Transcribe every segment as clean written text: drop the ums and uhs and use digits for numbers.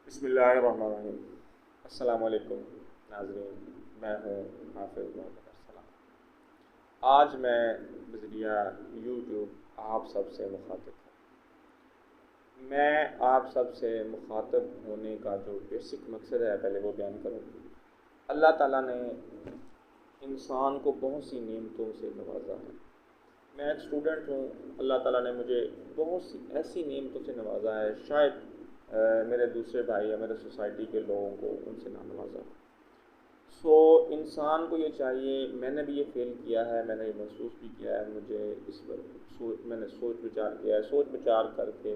बिस्मिल्लाहिर्रहमानिर्रहीम। अस्सलामु अलैकुम नाज़रीन, मैं हूँ हाफिज़ मोहम्मद अरसलान। आज मैं बज़रिया यूट्यूब आप सब से मुखातिब हूँ। मैं आप सब से मुखातिब होने का जो बेसिक मकसद है पहले वो बयान करूँ। अल्लाह ताला ने इंसान को बहुत सी नेमतों से नवाजा है। मैं एक स्टूडेंट हूँ, अल्लाह ताला ने मुझे बहुत सी ऐसी नेमतों से नवाजा है, शायद मेरे दूसरे भाई या मेरे सोसाइटी के लोगों को उनसे ना नवाजा। इंसान को ये चाहिए, मैंने भी ये फ़ील किया है, मैंने ये महसूस भी किया है, मुझे इस पर मैंने सोच विचार किया है, सोच विचार करके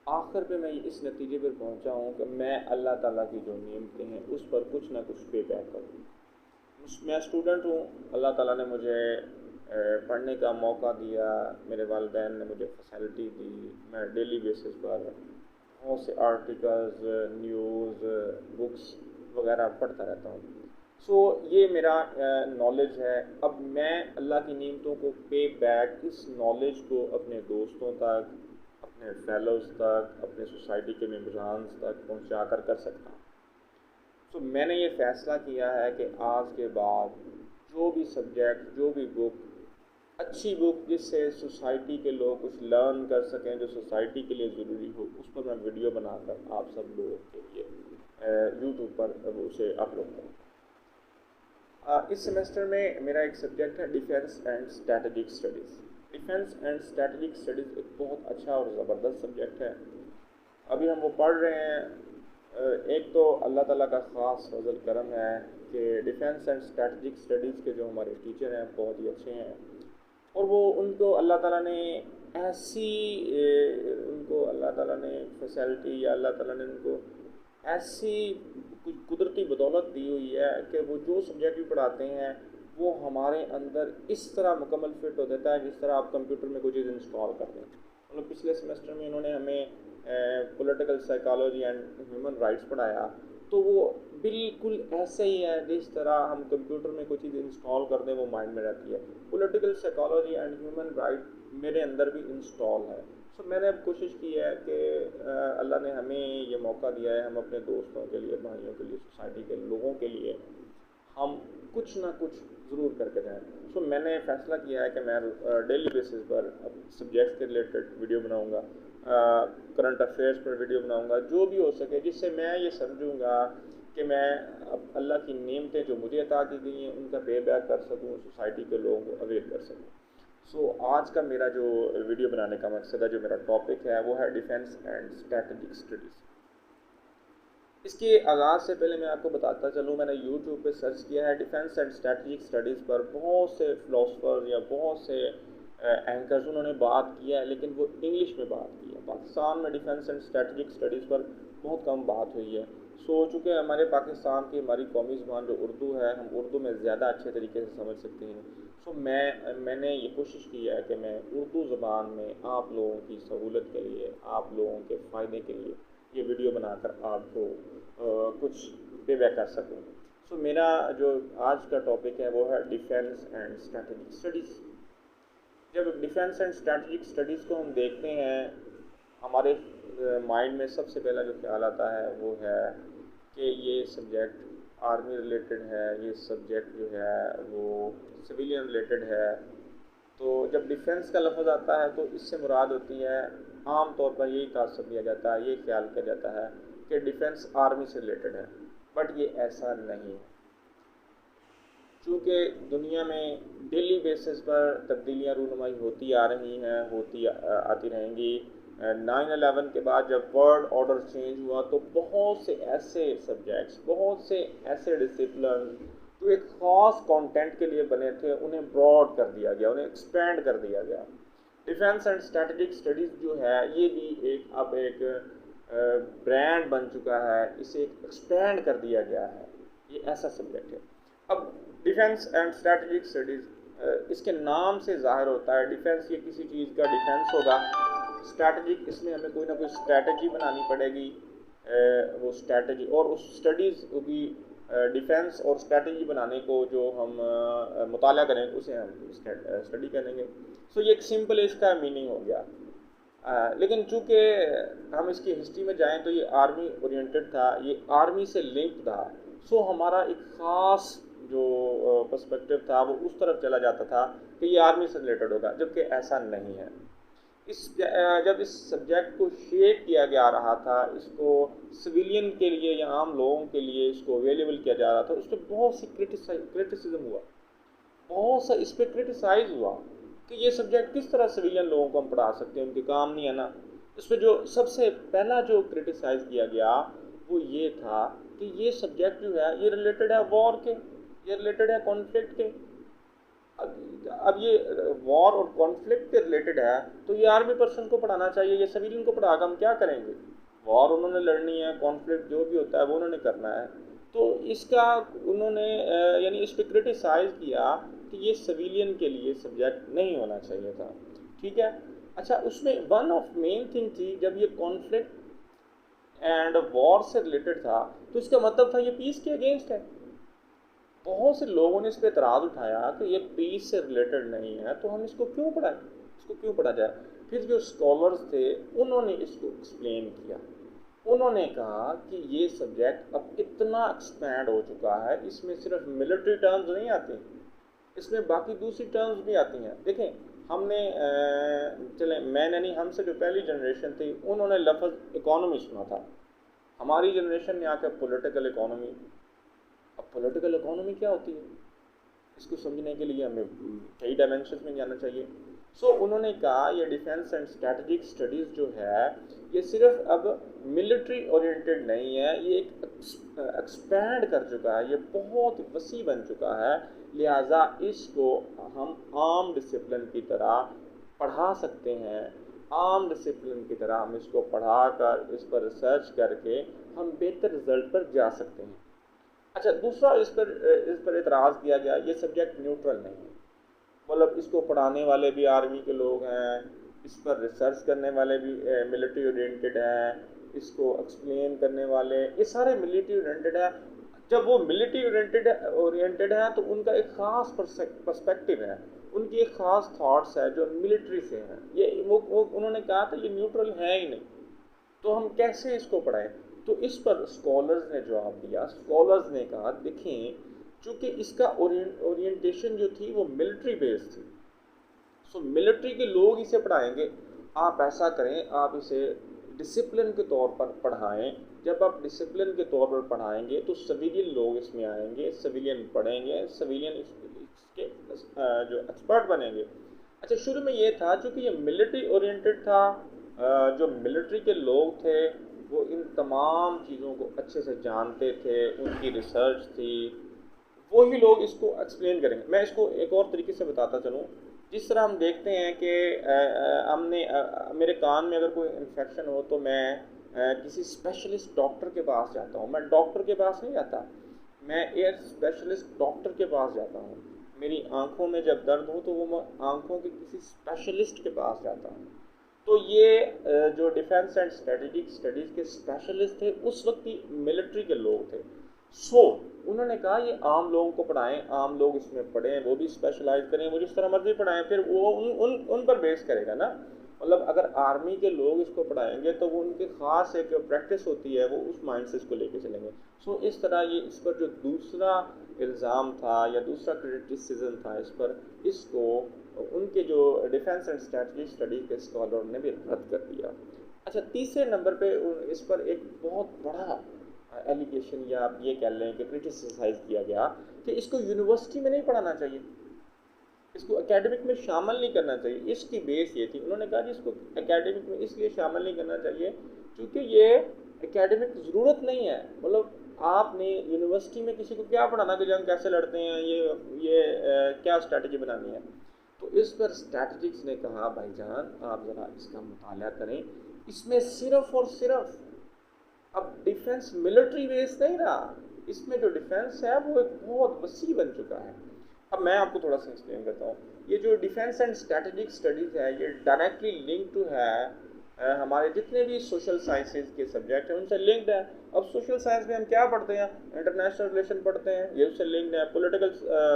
आखिर पे मैं इस नतीजे पर पहुंचा हूँ कि मैं अल्लाह ताला की जो नेमतें हैं उस पर कुछ ना कुछ पे बैक करूँ। मैं स्टूडेंट हूँ, अल्लाह ताला ने मुझे पढ़ने का मौका दिया, मेरे वालिदैन ने मुझे फैसिलिटी दी। मैं डेली बेसिस पर बहुत से आर्टिकल्स, न्यूज़, बुक्स वगैरह पढ़ता रहता हूँ। ये मेरा नॉलेज है। अब मैं अल्लाह की नेमतों को पे बैक इस नॉलेज को अपने दोस्तों तक, अपने फेलोज़ तक, अपने सोसाइटी के मेम्बरान्स तक पहुँचा कर सकता हूँ। मैंने ये फ़ैसला किया है कि आज के बाद जो भी सब्जेक्ट, जो भी बुक, अच्छी बुक जिससे सोसाइटी के लोग कुछ लर्न कर सकें, जो सोसाइटी के लिए ज़रूरी हो, उस पर मैं वीडियो बनाकर आप सब लोगों के लिए यूट्यूब पर उसे अपलोड करूँ। इस सेमेस्टर में मेरा एक सब्जेक्ट है defence and strategic studies. Defence and strategic studies एक बहुत अच्छा और ज़बरदस्त सब्जेक्ट है। अभी हम वो पढ़ रहे हैं। एक तो अल्लाह ताला का ख़ास फजल करम है कि डिफेंस एंड स्ट्रैटेजिक स्टडीज़ के जो हमारे टीचर हैं बहुत ही अच्छे हैं, और वो उनको अल्लाह ताला ने ऐसी उनको अल्लाह ताला ने फैसिलिटी या अल्लाह ताला ने उनको ऐसी कुछ कुदरती बदौलत दी हुई है कि वो जो सब्जेक्ट भी पढ़ाते हैं वो हमारे अंदर इस तरह मुकम्मल फिट हो जाता है जिस तरह आप कंप्यूटर में कोई चीज़ इंस्टॉल करते हैं। मतलब पिछले सेमेस्टर में इन्होंने हमें political psychology and human rights पढ़ाया, तो वो बिल्कुल ऐसे ही है जिस तरह हम कंप्यूटर में कोई चीज़ इंस्टॉल कर दें वो माइंड में रहती है। Political psychology and human right मेरे अंदर भी इंस्टॉल है। मैंने अब कोशिश की है कि अल्लाह ने हमें ये मौका दिया है, हम अपने दोस्तों के लिए, भाइयों के लिए, सोसाइटी के लोगों के लिए हम कुछ ना कुछ ज़रूर करके जाएँ। मैंने फ़ैसला किया है कि मैं डेली बेसिस पर सब्जेक्ट्स के रिलेटेड वीडियो बनाऊँगा, करंट अफेयर्स पर वीडियो बनाऊँगा, जो भी हो सके जिससे मैं ये समझूँगा कि मैं अब अल्लाह की नेमतें जो मुझे अता की गई हैं उनका पे बैक कर सकूँ, सोसाइटी के लोगों को अवेयर कर सकूँ। आज का मेरा जो वीडियो बनाने का मकसद है, जो मेरा टॉपिक है, वो है डिफेंस एंड स्ट्रैटेजिक स्टडीज़। इसके आगाज़ से पहले मैं आपको बताता चलूँ, मैंने यूट्यूब पे सर्च किया है डिफेंस एंड स्ट्रैटेजिक स्टडीज़ पर। बहुत से फ़िलोसोफर या बहुत से एंकर्स उन्होंने बात किया है, लेकिन वो इंग्लिश में बात की है। पाकिस्तान में डिफेंस एंड स्ट्रैटेजिक स्टडीज़ पर बहुत कम बात हुई है। चूँकि हमारे पाकिस्तान की हमारी कौमी ज़ुबान जो उर्दू है, हम उर्दू में ज़्यादा अच्छे तरीके से समझ सकते हैं। मैंने ये कोशिश की है कि मैं उर्दू ज़बान में आप लोगों की सहूलत के लिए, आप लोगों के फ़ायदे के लिए ये वीडियो बनाकर आपको कुछ पे कर सकूँ। मेरा जो आज का टॉपिक है वो है डिफेंस एंड स्ट्रैटेजिक स्टडीज़। जब डिफेंस एंड स्ट्रैटेजिक स्टडीज़ को हम देखते हैं, हमारे माइंड में सबसे पहला जो ख्याल आता है वो है कि ये सब्जेक्ट आर्मी रिलेटेड है, ये सब्जेक्ट जो है वो सिविलियन रिलेटेड है। तो जब डिफेंस का लफ्ज़ आता है तो इससे मुराद होती है, आम तौर पर यही तासुब दिया जाता है, ये ख्याल किया जाता है कि डिफेंस आर्मी से रिलेटेड है, बट ये ऐसा नहीं है। चूँकि दुनिया में डेली बेसिस पर तब्दीलियाँ रूनुमाई होती आ रही हैं, होती आती रहेंगी। 9/11 के बाद जब वर्ल्ड ऑर्डर चेंज हुआ तो बहुत से ऐसे सब्जेक्ट्स, बहुत से ऐसे डिसिप्लिन जो एक ख़ास कंटेंट के लिए बने थे, उन्हें ब्रॉड कर दिया गया, उन्हें एक्सपेंड कर दिया गया। डिफेंस एंड स्ट्रैटेजिक स्टडीज़ जो है ये भी एक ब्रांड बन चुका है, इसे एक्सपेंड कर दिया गया है, ये ऐसा सब्जेक्ट है। अब डिफेंस एंड स्ट्रैटेजिक स्टडीज़ इसके नाम से ज़ाहिर होता है, डिफेंस ये किसी चीज़ का डिफेंस होगा, स्ट्रैटेजिक इसमें हमें कोई ना कोई स्ट्रैटेजी बनानी पड़ेगी। वो स्ट्रैटेजी और उस स्टडीज़ की डिफेंस और स्ट्रैटेजी बनाने को जो हम मुताला करेंगे उसे हम स्टडी करेंगे। ये एक सिंपल इसका मीनिंग हो गया। लेकिन चूँकि हम इसकी हिस्ट्री में जाएं तो ये आर्मी ओरिएंटेड था, ये आर्मी से लिंक्ड था, सो हमारा एक ख़ास जो पर्सपेक्टिव था वो उस तरफ चला जाता था कि ये आर्मी से रिलेटेड होगा, जबकि ऐसा नहीं है। जब इस सब्जेक्ट को शेप किया जा रहा था, इसको सिविलियन के लिए या आम लोगों के लिए इसको अवेलेबल किया जा रहा था, उस पर बहुत सी क्रिटिसिज्म हुआ, बहुत सा इस पर क्रिटिसाइज़ हुआ कि ये सब्जेक्ट किस तरह सिविलियन लोगों को हम पढ़ा सकते हैं, उनके काम नहीं है ना। इस पर जो सबसे पहला जो क्रिटिसाइज़ किया गया वो ये था कि ये सब्जेक्ट जो है ये रिलेटेड है वॉर के, ये रिलेटेड है कॉन्फ्लिक्ट के। अब ये वॉर और कॉन्फ्लिक्ट के रिलेटेड है तो ये आर्मी पर्सन को पढ़ाना चाहिए, ये सिविलियन को पढ़ा कर हम क्या करेंगे? वॉर उन्होंने लड़नी है, कॉन्फ्लिक्ट जो भी होता है वो उन्होंने करना है। तो इसका उन्होंने यानी इस पर क्रिटिसाइज़ किया कि ये सिविलियन के लिए सब्जेक्ट नहीं होना चाहिए था। ठीक है। अच्छा, उसमें वन ऑफ मेन थिंग थी, जब ये कॉन्फ्लिक्ट एंड वॉर से रिलेटेड था तो इसका मतलब था ये पीस के अगेंस्ट है। बहुत से लोगों ने इस पर एतराज़ उठाया कि ये पीस से रिलेटेड नहीं है, तो हम इसको क्यों पढ़ाएं, इसको क्यों पढ़ा जाए। फिर जो स्कॉलर्स थे उन्होंने इसको एक्सप्लेन किया, उन्होंने कहा कि ये सब्जेक्ट अब इतना एक्सपैंड हो चुका है, इसमें सिर्फ मिलिट्री टर्म्स नहीं आती, इसमें बाकी दूसरी टर्म्स भी आती हैं। देखें, हमने चलें मैंने नहीं, हमसे जो पहली जनरेशन थी उन्होंने लफ्ज़ इकोनॉमी सुना था, हमारी जनरेशन ने आकर पॉलिटिकल इकोनॉमी। अब पॉलिटिकल इकोनॉमी क्या होती है, इसको समझने के लिए हमें कई डायमेंशन में जाना चाहिए। सो उन्होंने कहा ये डिफेंस एंड स्ट्रेटजिक स्टडीज़ जो है ये सिर्फ अब मिलिट्री ओरिएंटेड नहीं है, ये एक एक्सपैंड कर चुका है, ये बहुत वसी बन चुका है, लिहाजा इसको हम आम डिसिप्लिन की तरह पढ़ा सकते हैं। आम डिसिप्लिन की तरह हम इसको पढ़ा कर इस पर रिसर्च करके हम बेहतर रिजल्ट पर जा सकते हैं। अच्छा, दूसरा इस पर एतराज़ किया गया ये सब्जेक्ट न्यूट्रल नहीं है, मतलब इसको पढ़ाने वाले भी आर्मी के लोग हैं, इस पर रिसर्च करने वाले भी मिलिट्री ओरिएंटेड हैं, इसको एक्सप्लेन करने वाले ये सारे मिलिट्री ओरिएंटेड है। जब वो मिलिट्री ओरिएंटेड है तो उनका एक ख़ास पर्सपेक्टिव है, उनकी एक ख़ास थाट्स है जो मिलिट्री से हैं। ये वो उन्होंने कहा था ये न्यूट्रल है ही नहीं, तो हम कैसे इसको पढ़ाएं। तो इस पर स्कॉलर्स ने जवाब दिया, स्कॉलर्स ने कहा देखें, चूँकि इसका ओरिएंटेशन जो थी वो मिलिट्री बेस्ड थी, सो मिलिट्री के लोग इसे पढ़ाएंगे। आप ऐसा करें, आप इसे डिसिप्लिन के तौर पर पढ़ाएं। जब आप डिसिप्लिन के तौर पर पढ़ाएंगे तो सिविलियन लोग इसमें आएंगे, सिविलियन पढ़ेंगे, सिविलियन इसके जो एक्सपर्ट बनेंगे। अच्छा, शुरू में ये था चूँकि ये मिलिट्री ओरिएंटेड था, जो मिलिट्री के लोग थे वो इन तमाम चीज़ों को अच्छे से जानते थे, उनकी रिसर्च थी, वही लोग इसको एक्सप्लेन करेंगे। मैं इसको एक और तरीके से बताता चलूँ, जिस तरह हम देखते हैं कि मेरे कान में अगर कोई इन्फेक्शन हो तो मैं किसी स्पेशलिस्ट डॉक्टर के पास जाता हूँ। मैं डॉक्टर के पास नहीं जाता, मैं एयर स्पेशलिस्ट डॉक्टर के पास जाता हूँ। मेरी आँखों में जब दर्द हो तो वो मैं आँखों के किसी स्पेशलिस्ट के पास जाता हूँ। तो ये जो डिफेंस एंड स्ट्रेटेजिक स्टडीज़ के स्पेशलिस्ट थे उस वक्त ही मिलिट्री के लोग थे। सो उन्होंने कहा ये आम लोगों को पढ़ाएं, आम लोग इसमें पढ़ें, वो भी स्पेशलाइज करें, वो जिस तरह मर्जी पढ़ाएं, फिर वो उन पर बेस करेगा ना। मतलब अगर आर्मी के लोग इसको पढ़ाएंगे तो वो उनकी ख़ास एक जो प्रैक्टिस होती है वो उस माइंड से इसको लेके चलेंगे। सो इस तरह ये इस पर जो दूसरा इल्ज़ाम था या दूसरा क्रिटिसिज्म था इस पर, इसको उनके जो डिफेंस एंड स्ट्रेटजी स्टडी के स्कॉलर ने भी रद्द कर दिया। अच्छा, तीसरे नंबर पे इस पर एक बहुत बड़ा एलिगेशन या आप ये कह लें कि क्रिटिसाइज़ किया गया कि इसको यूनिवर्सिटी में नहीं पढ़ाना चाहिए, इसको एकेडमिक में शामिल नहीं करना चाहिए। इसकी बेस ये थी, उन्होंने कहा कि इसको एकेडमिक में इसलिए शामिल नहीं करना चाहिए क्योंकि ये एकेडमिक ज़रूरत नहीं है। मतलब आपने यूनिवर्सिटी में किसी को क्या पढ़ाना कि जंग कैसे लड़ते हैं, क्या स्ट्रैटेजी बनानी है। तो इस पर स्ट्रैटेजिक्स ने कहा भाईजान आप ज़रा इसका मुताला करें, इसमें सिर्फ़ और सिर्फ अब डिफेंस मिलिट्री बेस नहीं रहा, इसमें जो डिफेंस है वो एक बहुत वसी बन चुका है। अब मैं आपको थोड़ा सा एक्सप्लेन करता हूँ। ये जो डिफेंस एंड स्ट्रेटेजिक स्टडीज़ है ये डायरेक्टली लिंक टू है हमारे जितने भी सोशल साइंसेज के सब्जेक्ट हैं उनसे लिंक्ड है। अब सोशल साइंस में हम क्या पढ़ते हैं, इंटरनेशनल रिलेशन पढ़ते हैं, ये उससे लिंक्ड है। पॉलिटिकल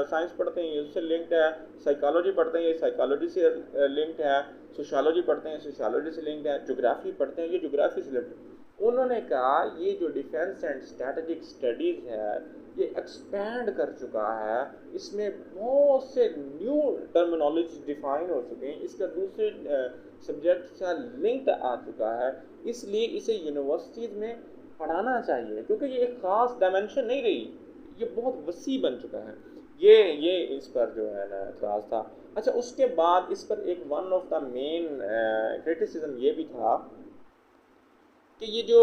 साइंस पढ़ते हैं, ये उससे लिंक्ड है। साइकोलॉजी पढ़ते हैं, ये साइकोलॉजी से लिंक्ड है। सोशियोलॉजी पढ़ते हैं, सोशियोलॉजी से लिंक्ड है। ज्योग्राफी पढ़ते हैं, ये ज्योग्राफी से लिंक्ड है। उन्होंने कहा ये जो डिफेंस एंड स्ट्रैटेजिक स्टडीज़ है ये एक्सपैंड कर चुका है, इसमें बहुत से न्यू टर्मिनोलॉजी डिफाइन हो चुके हैं, इसका दूसरे सब्जेक्ट से लिंक्ड आ चुका है, इसलिए इसे यूनिवर्सिटीज़ में पढ़ाना चाहिए क्योंकि ये एक ख़ास डायमेंशन नहीं रही, ये बहुत वसी बन चुका है। ये इस पर जो है ना एतराज़ था। अच्छा, उसके बाद इस पर एक one of the main criticism ये भी था कि ये जो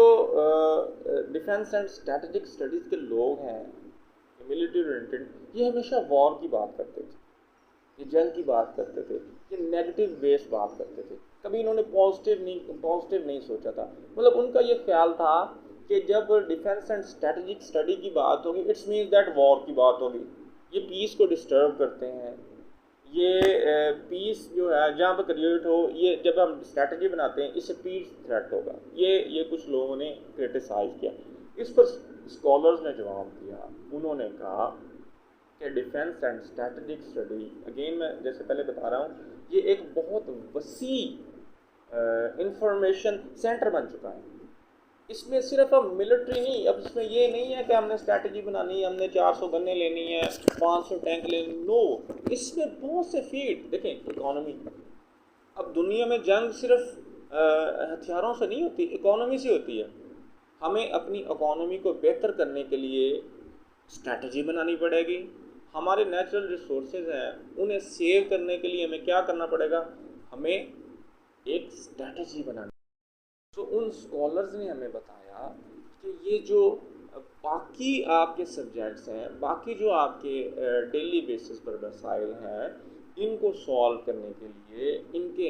डिफेंस एंड स्ट्रैटेजिक स्टडीज़ के लोग हैं मिलिट्री ओरिएंटेड, ये हमेशा वॉर की बात करते थे, ये जंग की बात करते थे, ये नेगेटिव बेस्ड बात करते थे, कभी इन्होंने पॉजिटिव नहीं सोचा था। मतलब उनका ये ख्याल था कि जब डिफेंस एंड स्ट्रैटेजिक स्टडी की बात होगी इट्स मीन्स दैट वॉर की बात होगी, ये पीस को डिस्टर्ब करते हैं, ये पीस जो है जहाँ पर क्रिएट हो, ये जब हम स्ट्रैटेजी बनाते हैं इससे पीस थ्रेट होगा, ये कुछ लोगों ने क्रिटिसाइज किया। इस पर स्कॉलर्स ने जवाब दिया, उन्होंने कहा कि defence and strategic study, again मैं जैसे पहले बता रहा हूँ, ये एक बहुत वसी इंफॉर्मेशन सेंटर बन चुका है। इसमें सिर्फ अब मिलिट्री नहीं, अब इसमें ये नहीं है कि हमने स्ट्रैटेजी बनानी है, हमने 400 गन्ने लेनी है, 500 टैंक लेनी, नो, इसमें बहुत से फील्ड देखें। इकोनॉमी, अब दुनिया में जंग सिर्फ हथियारों से नहीं होती, इकोनॉमी से होती है। हमें अपनी इकोनॉमी को बेहतर करने के लिए स्ट्रैटेजी बनानी पड़ेगी। हमारे नेचुरल रिसोर्सेज हैं, उन्हें सेव करने के लिए हमें क्या करना पड़ेगा, हमें एक स्ट्रैटेजी बनानी। तो उन स्कॉलर्स ने हमें बताया कि ये जो बाकी आपके सब्जेक्ट्स हैं, बाकी जो आपके डेली बेसिस पर मसाइल हैं, इनको सॉल्व करने के लिए, इनके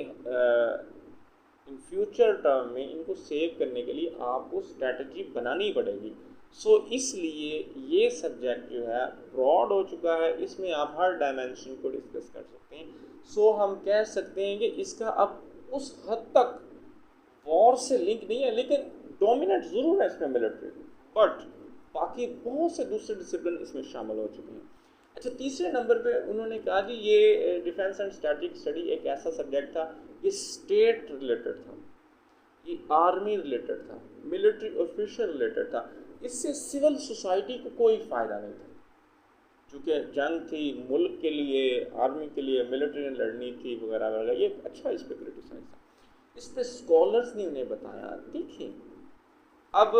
इन फ्यूचर टर्म में इनको सेव करने के लिए आपको स्ट्रैटेजी बनानी पड़ेगी। सो इसलिए ये सब्जेक्ट जो है ब्रॉड हो चुका है, इसमें आप हर डायमेंशन को डिस्कस कर सकते हैं। सो हम कह सकते हैं कि इसका अब उस हद तक वॉर से लिंक नहीं है, लेकिन डोमिनेट ज़रूर है इसमें मिलिट्री, बट बाकी बहुत से दूसरे डिसिप्लिन इसमें शामिल हो चुके हैं। अच्छा, तीसरे नंबर पे उन्होंने कहा कि ये डिफेंस एंड स्ट्रैटेजिक स्टडी एक ऐसा सब्जेक्ट था, ये स्टेट रिलेटेड था, ये आर्मी रिलेटेड था, मिलिट्री ऑफिशियल रिलेटेड था, इससे सिविल सोसाइटी को कोई फ़ायदा नहीं था। चूँकि जंग थी मुल्क के लिए, आर्मी के लिए, मिलिट्री ने लड़नी थी वगैरह वगैरह, ये अच्छा इस पर क्रिटिसाइज था। इस पर स्कॉलर्स ने उन्हें बताया, देखिए अब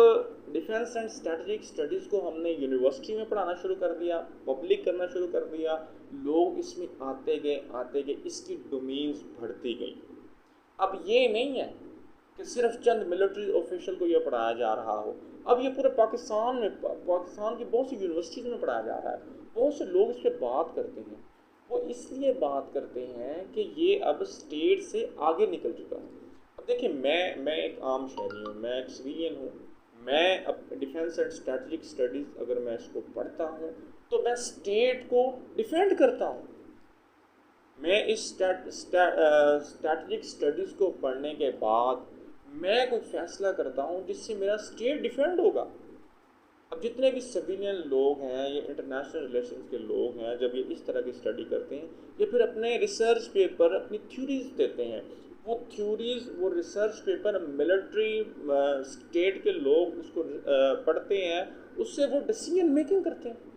डिफेंस एंड स्ट्रैटेजिक स्टडीज़ को हमने यूनिवर्सिटी में पढ़ाना शुरू कर दिया, पब्लिक करना शुरू कर दिया, लोग इसमें आते गए, इसकी डोमेन्स बढ़ती गई। अब ये नहीं है कि सिर्फ चंद मिलिट्री ऑफिशियल को ये पढ़ाया जा रहा हो, अब ये पूरे पाकिस्तान की बहुत सी यूनिवर्सिटीज़ में पढ़ाया जा रहा है। बहुत से लोग इस पर बात करते हैं, वो इसलिए बात करते हैं कि ये अब स्टेट से आगे निकल चुका है। अब देखिए, मैं एक आम शहरी हूँ, मैं एक सिविलियन हूँ, मैं अब डिफेंस एंड स्ट्रैटेजिक स्टडीज़ अगर मैं इसको पढ़ता हूँ तो मैं स्टेट को डिफेंड करता हूँ। मैं इस स्ट्रैटेजिक स्टडीज़ को पढ़ने के बाद मैं कोई फैसला करता हूँ जिससे मेरा स्टेट डिफेंड होगा। अब जितने भी सिविलियन लोग हैं, ये इंटरनेशनल रिलेशंस के लोग हैं, जब ये इस तरह की स्टडी करते हैं, ये फिर अपने रिसर्च पेपर अपनी थ्योरीज देते हैं, वो थ्योरीज, वो रिसर्च पेपर मिलिट्री स्टेट के लोग उसको पढ़ते हैं, उससे वो डिसीजन मेकिंग करते हैं।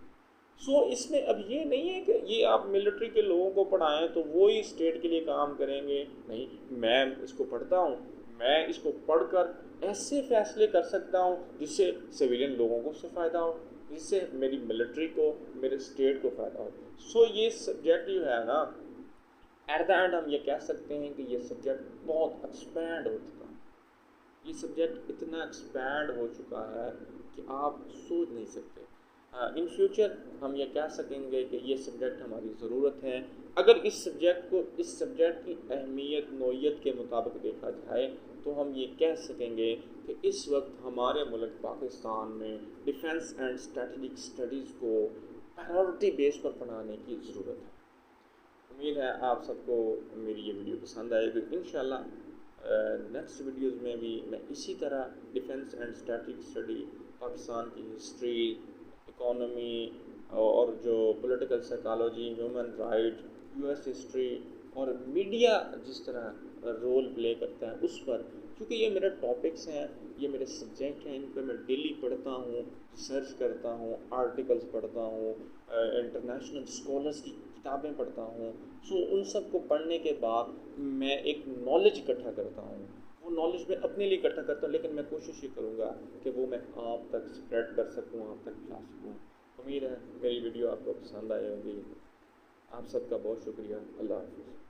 सो इसमें अब ये नहीं है कि ये आप मिलिट्री के लोगों को पढ़ाएं तो वो ही स्टेट के लिए काम करेंगे, नहीं, मैं इसको पढ़ता हूँ, मैं इसको पढ़कर ऐसे फैसले कर सकता हूँ जिससे सिविलियन लोगों को उससे फ़ायदा हो, जिससे मेरी मिलिट्री को, मेरे स्टेट को फ़ायदा हो। सो ये सब्जेक्ट जो है ना, एट द एंड हम ये कह सकते हैं कि ये सब्जेक्ट बहुत एक्सपैंड हो चुका है, ये सब्जेक्ट इतना एक्सपैंड हो चुका है कि आप सोच नहीं सकते। इन फ्यूचर हम ये कह सकेंगे कि ये सब्जेक्ट हमारी ज़रूरत है। अगर इस सब्जेक्ट की अहमियत नौइयत के मुताबिक देखा जाए तो हम ये कह सकेंगे कि इस वक्त हमारे मुल्क पाकिस्तान में डिफेंस एंड स्ट्रैटेजिक स्टडीज़ को प्रायोरिटी बेस पर पढ़ाने की ज़रूरत है। उम्मीद है आप सबको मेरी ये वीडियो पसंद आएगी। इंशाल्लाह नेक्स्ट वीडियोज़ में भी मैं इसी तरह defence and static study, Pakistan की हिस्ट्री, इकोनॉमी और जो political psychology, human right, US history और मीडिया जिस तरह रोल प्ले करता है उस पर, क्योंकि ये मेरे टॉपिक्स हैं, ये मेरे सब्जेक्ट हैं, इन पर मैं डेली पढ़ता हूँ, रिसर्च करता हूँ, आर्टिकल्स पढ़ता हूँ, इंटरनेशनल स्कॉलर्स की किताबें पढ़ता हूँ। सो उन सब को पढ़ने के बाद मैं एक नॉलेज इकट्ठा करता हूँ। वो नॉलेज मैं अपने लिए इकट्ठा करता हूँ, लेकिन मैं कोशिश ये करूँगा कि वो मैं आप तक स्प्रेड कर सकूँ, आप तक फैला सकूँ। उम्मीद है मेरी वीडियो आपको पसंद आई होगी। आप सबका बहुत शुक्रिया। अल्लाह हाफ़िज़।